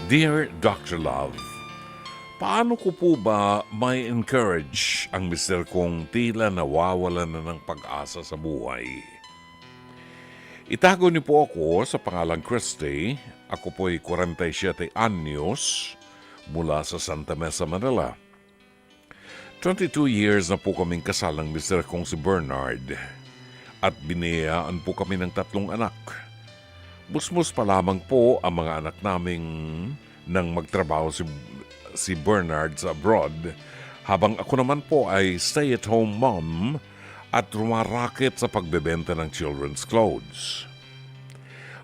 Dear Dr. Love, paano ko po ba may encourage ang mister kong tila nawawalan na ng pag-asa sa buhay? Itago niyo po ako sa pangalang Christy. Ako po'y 47 anyos mula sa Santa Mesa, Manila. 22 years na po kaming kasal ng mister kong si Bernard at biniyayaan po kami ng 3 anak. Busmus pa lamang po ang mga anak naming nang magtrabaho si Bernard sa abroad, habang ako naman po ay stay-at-home mom at rumaraket sa pagbebenta ng children's clothes.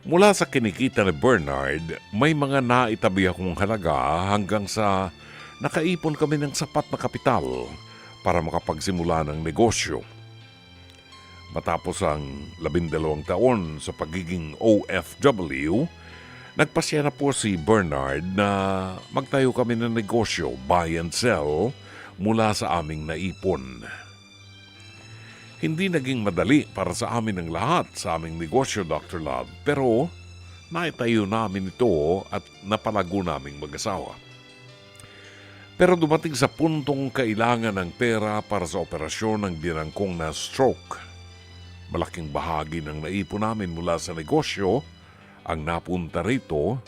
Mula sa kinikita ni Bernard, may mga naitabi akong halaga hanggang sa nakaipon kami ng sapat na kapital para makapagsimula ng negosyo. Matapos ang 12 taon sa pagiging OFW, nagpasya na po si Bernard na magtayo kami ng negosyo, buy and sell, mula sa aming naipon. Hindi naging madali para sa amin ang lahat sa aming negosyo, Dr. Love, pero naitayo namin ito at napalago naming mag-asawa. Pero dumating sa puntong kailangan ng pera para sa operasyon ng biyanang kong na stroke. Malaking bahagi ng naipon namin mula sa negosyo ang napunta rito,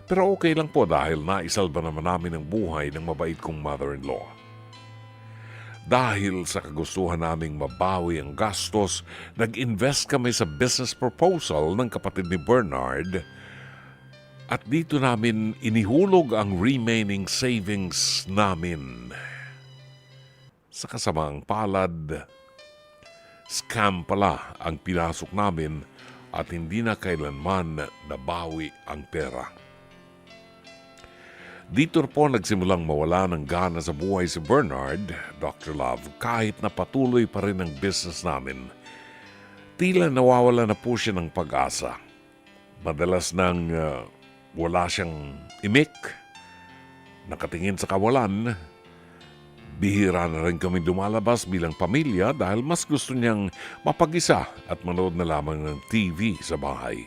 pero okay lang po dahil naisalba naman namin ang buhay ng mabait kong mother-in-law. Dahil sa kagustuhan naming mabawi ang gastos, nag-invest kami sa business proposal ng kapatid ni Bernard at dito namin inihulog ang remaining savings namin. Sa kasamaang palad, scam pala ang pinasok namin at hindi na kailanman nabawi ang pera. Dito po nagsimulang mawala ng gana sa buhay si Bernard, Dr. Love, kahit na patuloy pa rin ang business namin. Tila nawawala na po siya ng pag-asa. Madalas nang wala siyang imik, nakatingin sa kawalan. Bihira na rin kami lumalabas bilang pamilya dahil mas gusto niyang mapag-isa at manood na lamang ng TV sa bahay.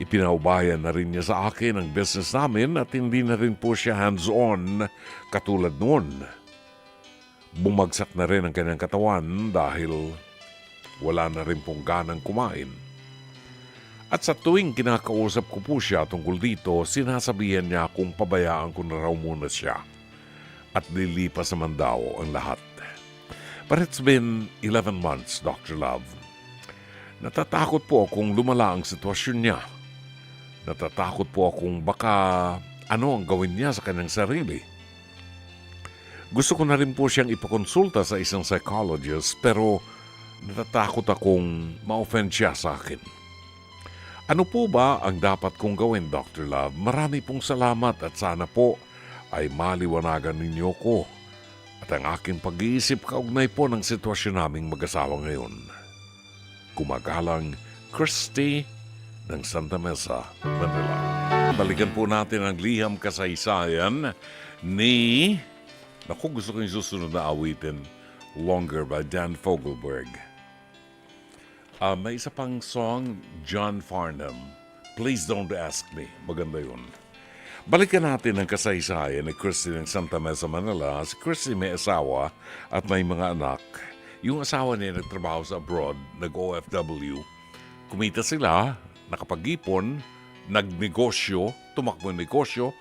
Ipinaubayan na rin niya sa akin ang business namin at hindi na rin po siya hands-on katulad noon. Bumagsak na rin ang kanyang katawan dahil wala na rin pong ganang kumain. At sa tuwing kinakausap ko po siya tungkol dito, sinasabihan niya kung pabayaan ko na raw muna siya at lilipas naman daw ang lahat. But it's been 11 months, Dr. Love. Natatakot po akong lumala ang sitwasyon niya. Natatakot po akong baka ano ang gawin niya sa kanyang sarili. Gusto ko na rin po siyang ipakonsulta sa isang psychologist pero natatakot akong ma-offend siya sa akin. Ano po ba ang dapat kong gawin, Dr. Love? Marami pong salamat at sana po ay maliwanagan ninyo ko at ang aking pag-iisip kaugnay po ng sitwasyon naming mag-asawa ngayon. Kumagalang Christy ng Santa Mesa, Manila. Balikan po natin ang liham kasaysayan ni... Naku, gusto ko yung susunod na awitin, Longer by Dan Fogelberg. May isa pang song, John Farnham, Please Don't Ask Me. Maganda yun. Balikan natin ang kasaysayan ni Christy ng Santa Mesa, Manila. Si Christy may asawa at may mga anak. Yung asawa niya nagtrabaho sa abroad, nag-OFW. Kumita sila, nakapag-ipon, nagnegosyo, tumakbo ng negosyo,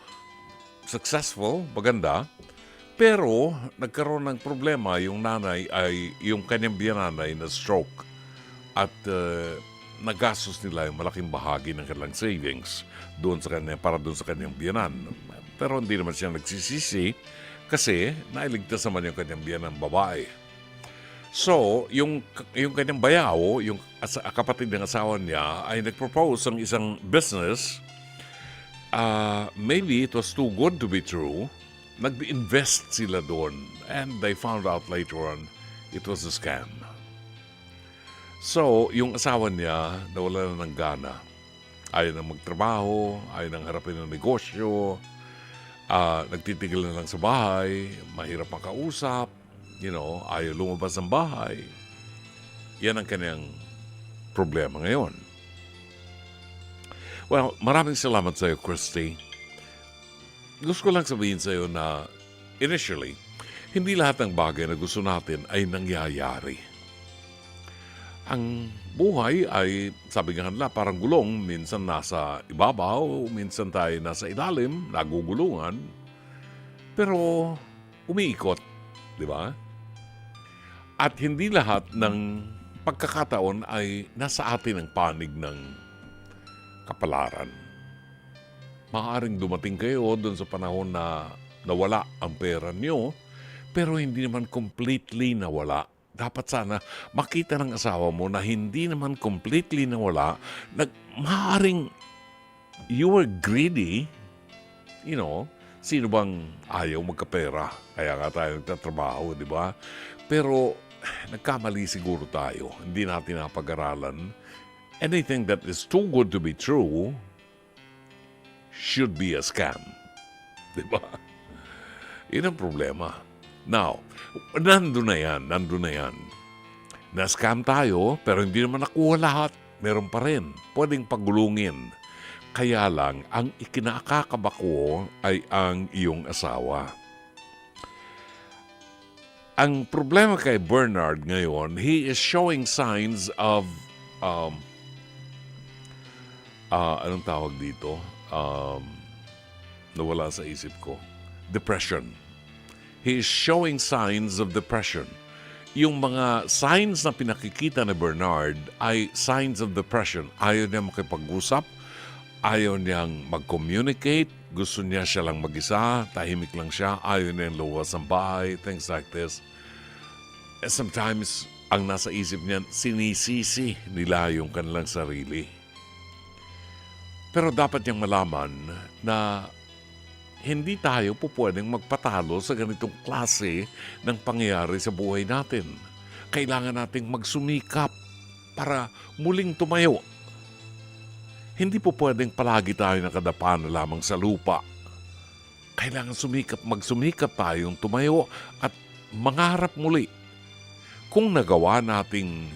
successful, maganda. Pero nagkaroon ng problema yung nanay ay yung kanyang biyananay na stroke at nagastos nila yung malaking bahagi ng kanilang savings doon sa kanya, para doon sa kanyang biyanan. Pero hindi naman siya nagsisisi kasi nailigtas naman yung kanyang biyanan babae. So, yung kanyang bayaw, yung kapatid ng asawa niya ay nagpropose ng isang business. Maybe it was too good to be true. Nag-invest sila doon and they found out later on it was a scam. So, yung asawa niya nawala na ng gana. Ayaw nang magtrabaho, ayaw nang harapin ng negosyo, nagtitigil na lang sa bahay, mahirap makausap, ayaw lumabas ng bahay. Yan ang kanyang problema ngayon. Well, maraming salamat sa iyo, Christy. gusto ko lang sabihin sa'yo na initially, hindi lahat ng bagay na gusto natin ay nangyayari. Ang buhay ay, sabi nga nila, parang gulong. Minsan nasa ibabaw, minsan tayo nasa ilalim, nagugulungan. Pero umiikot, di ba? At hindi lahat ng pagkakataon ay nasa atin ang panig ng kapalaran. Maaaring dumating kayo doon sa panahon na nawala ang pera nyo, pero hindi naman completely nawala. Dapat sana makita ng asawa mo na hindi naman completely nawala. Maaaring you were greedy. You know, sino bang ayaw magkapera? Kaya nga tayo nagtatrabaho, di ba? Pero nagkamali siguro tayo. Hindi natin napag-aralan. Anything that is too good to be true should be a scam. Di ba? Yun ang problema. Now, nandun na yan. Na-scam tayo, pero hindi naman nakuha lahat. Meron pa rin. Pwedeng pagulungin. Kaya lang, ang ikinakakaba ko ay ang iyong asawa. Ang problema kay Bernard ngayon, he is showing signs of, anong tawag dito? Nawala sa isip ko. Depression. He is showing signs of depression. Yung mga signs na pinakikita ni Bernard ay signs of depression. Ayaw niya makipag-usap, ayaw niyang mag-communicate, gusto niya siya lang mag-isa, tahimik lang siya, ayaw niyang luwas ng bahay, things like this. And sometimes, ang nasa isip niya, sinisisi nila yung kanilang sarili. Pero dapat niyang malaman na hindi tayo po pwedeng magpatalo sa ganitong klase ng pangyayari sa buhay natin. Kailangan nating magsumikap para muling tumayo. Hindi po pwedeng palagi tayo nakadapa na lamang sa lupa. Kailangan magsumikap tayong tumayo at mangarap muli. Kung nagawa nating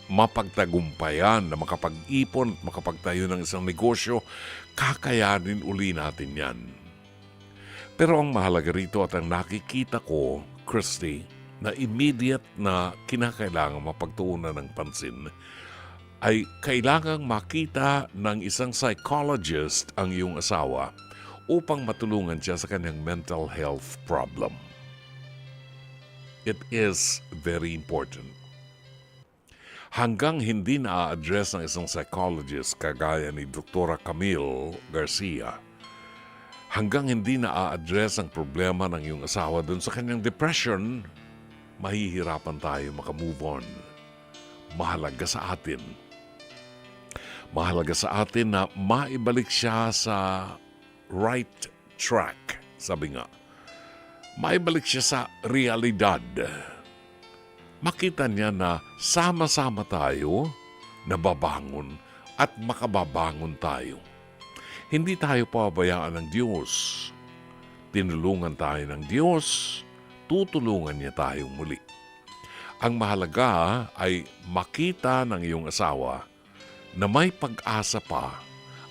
mapagtagumpayan na makapag-ipon at makapagtayo ng isang negosyo, kakayanin uli natin yan. Pero ang mahalaga rito at ang nakikita ko, Christy, na immediate na kinakailangan mapagtuunan ng pansin, ay kailangang makita ng isang psychologist ang iyong asawa upang matulungan siya sa kanyang mental health problem. It is very important. Hanggang hindi na-address ng isang psychologist kagaya ni Dr. Camille Garcia, hanggang hindi na-address ang problema ng iyong asawa dun sa kanyang depression, mahihirapan tayo makamove on. Mahalaga sa atin na maibalik siya sa right track, sabi nga. Maibalik siya sa realidad. Makita niya na sama-sama tayo, nababangon at makababangon tayo. Hindi tayo pabayaan ng Diyos. Tinulungan tayo ng Diyos, tutulungan niya tayong muli. Ang mahalaga ay makita ng iyong asawa na may pag-asa pa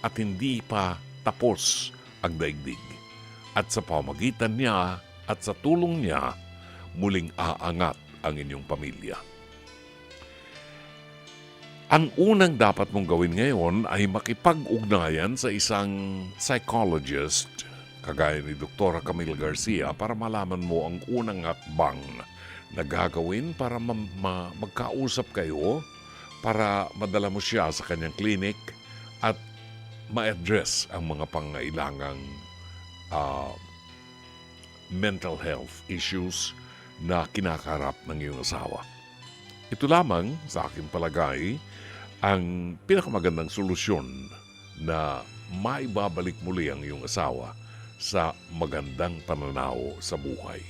at hindi pa tapos ang daigdig. At sa pamagitan niya at sa tulong niya, muling aangat ang inyong pamilya. Ang unang dapat mong gawin ngayon ay makipag-ugnayan sa isang psychologist, kagaya ni Dr. Camille Garcia, para malaman mo ang unang hakbang na gagawin para magkausap kayo, para madala mo siya sa kanyang clinic at ma-address ang mga pangailangang mental health issues na kinakarap ng iyong asawa. Ito lamang, sa aking palagay, ang pinakamagandang solusyon na maibabalik muli ang iyong asawa sa magandang pananaw sa buhay.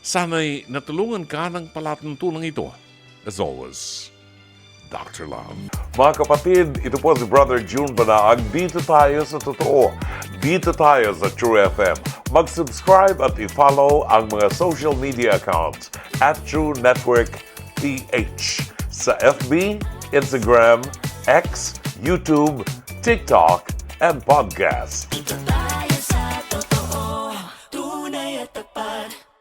Sana'y natulungan ka ng palatuntunan ito. As always, Dr. Love. Mga kapatid, ito po si Brother June Banaag. Dito tayo sa totoo. Dito tayo sa True FM. Mag-subscribe at i-follow ang mga social media accounts at True Network PH sa FB, Instagram, X, YouTube, TikTok, and podcast. Dito tayo sa totoo. katapat.